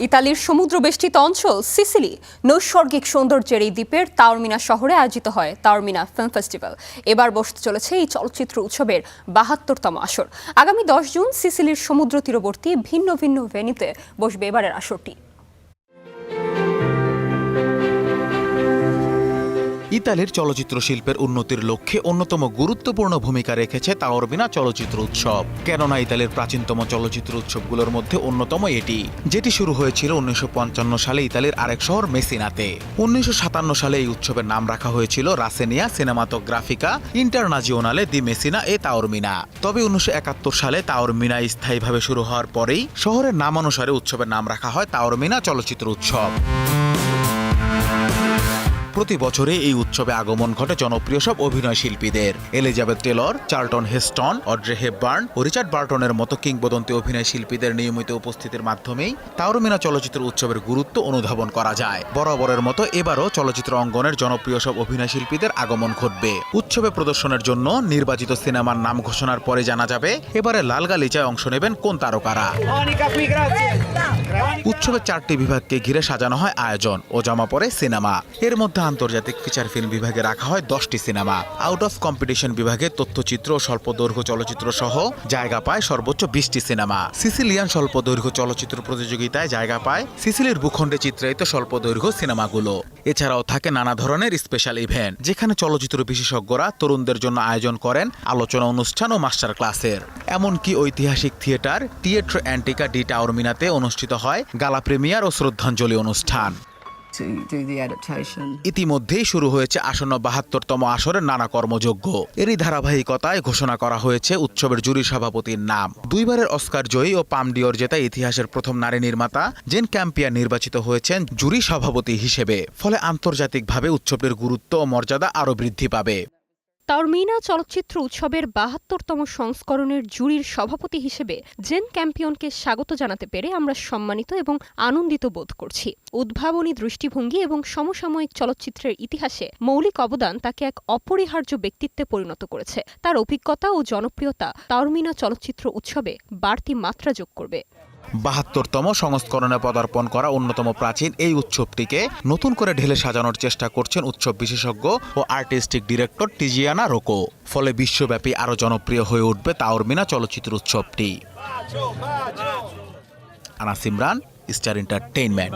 ইতালির সমুদ্রবেষ্টিত অঞ্চল সিসিলি নৈসর্গিক সৌন্দর্যের এই দ্বীপের তাওরমিনা শহরে আয়োজিত হয় তাওরমিনা ফিল্ম ফেস্টিভ্যাল। এবার বসতে চলেছে এই চলচ্চিত্র উৎসবের ৭২তম আসর। আগামী ১০ জুন সিসিলির সমুদ্র তীরবর্তী ভিন্ন ভিন্ন ভেন্যুতে বসবে এবারের আসরটি। ইতালির চলচ্চিত্র শিল্পের উন্নতির লক্ষ্যে অন্যতম গুরুত্বপূর্ণ ভূমিকা রেখেছে তাওরমিনা চলচ্চিত্র উৎসব। কেননা ইতালির প্রাচীনতম চলচ্চিত্র উৎসবগুলোর মধ্যে অন্যতম এটি, যেটি শুরু হয়েছিল ১৯৫৫ সালে ইতালির আরেক শহর মেসিনাতে। ১৯৫৭ সালে এই উৎসবের নাম রাখা হয়েছিল রাসেনিয়া সিনেমাটোগ্রাফিকা ইন্টারনাজিওনালে দি মেসিনা এ তাওরমিনা। তবে ১৯৭১ সালে তাওরমিনা স্থায়ীভাবে শুরু হওয়ার পরেই শহরের নামানুসারে উৎসবের নাম রাখা হয় তাওরমিনা চলচ্চিত্র উৎসব। প্রতি বছরে এই উৎসবে আগমন ঘটে জনপ্রিয় সব অভিনয় শিল্পীদের। Elizabeth Taylor, Charlton Heston, Audrey Hepburn ও রিচার্ড বার্টনের মতো কিংবদন্তি অভিনয় শিল্পীদের নিয়মিত উপস্থিতির মাধ্যমেই তাওরমিনা চলচ্চিত্র উৎসবের গুরুত্ব অনুধাবন করা যায়। বরাবরের মতো এবারও চলচ্চিত্র অঙ্গনের জনপ্রিয় সব অভিনয় শিল্পীদের আগমন ঘটবে। উৎসবে প্রদর্শনের জন্য নির্বাচিত সিনেমার নাম ঘোষণার পরে জানা যাবে এবারে লাল গালিচায় অংশ নেবেন কোন তারকারা। উৎসবের ৪টি বিভাগকে ঘিরে সাজানো হয় আয়োজন ও জমা পড়ে সিনেমা। এর মধ্যে আন্তর্জাতিক ফিচার ফিল্ম বিভাগে রাখা হয় 10টি সিনেমা। আউট অফ কম্পিটিশন বিভাগে তথ্যচিত্র ও স্বল্পদৈর্ঘ্য চলচ্চিত্র সহ জায়গা পায় সর্বোচ্চ 20টি সিনেমা। সিসিলিয়ান স্বল্পদৈর্ঘ্য চলচ্চিত্র প্রতিযোগিতায় জায়গা পায় সিসিলির ভূখণ্ডে চিত্রায়িত স্বল্পদৈর্ঘ্য সিনেমাগুলো। এছাড়াও থাকে নানা ধরনের স্পেশাল ইভেন্ট, যেখানে চলচ্চিত্র বিশেষজ্ঞরা তরুণদের জন্য আয়োজন করেন আলোচনা অনুষ্ঠান ও মাস্টার ক্লাসের। এমনকি ঐতিহাসিক থিয়েটার টিয়েট্রো অ্যান্টিকা ডি টাওরমিনাতে অনুষ্ঠিত হয় গালা প্রিমিয়ার ও শ্রদ্ধাঞ্জলি অনুষ্ঠান। ইতিমধ্যেই শুরু হয়েছে আসন্ন ৭২তম আসরের নানা কর্মযজ্ঞ। এরই ধারাবাহিকতায় ঘোষণা করা হয়েছে উৎসবের জুরি সভাপতির নাম। 2 বারের অস্কার জয়ী ও পাম ডিওর জেতা ইতিহাসের প্রথম নারী নির্মাতা জেন ক্যাম্পিয়ার নির্বাচিত হয়েছেন জুরি সভাপতি হিসেবে। ফলে আন্তর্জাতিকভাবে উৎসবের গুরুত্ব ও মর্যাদা আরও বৃদ্ধি পাবে। তাওরমিনা চলচ্চিত্র উৎসবের ৭২তম সংস্করণের জুরির সভাপতি হিসেবে জেন ক্যাম্পিয়নকে স্বাগত জানাতে পেরে আমরা সম্মানিত এবং আনন্দিত বোধ করছি। উদ্ভাবনী দৃষ্টিভঙ্গি এবং সমসাময়িক চলচ্চিত্রের ইতিহাসে মৌলিক অবদান তাকে এক অপরিহার্য ব্যক্তিত্বে পরিণত করেছে। তার অভিজ্ঞতা ও জনপ্রিয়তা তাওরমিনা চলচ্চিত্র উৎসবে বাড়তি মাত্রা যোগ করবে। ৭২তম সংস্করণে পদার্পণ করা অন্যতম প্রাচীন এই উৎসবটিকে নতুন করে ঢেলে সাজানোর চেষ্টা করছেন উৎসব বিশেষজ্ঞ ও আর্টিস্টিক ডিরেক্টর টিজিয়ানা রোকো। ফলে বিশ্বব্যাপী আরও জনপ্রিয় হয়ে উঠবে তাওরমিনা চলচ্চিত্র উৎসবটি। আনা সিমরান, স্টার এন্টারটেইনমেন্ট।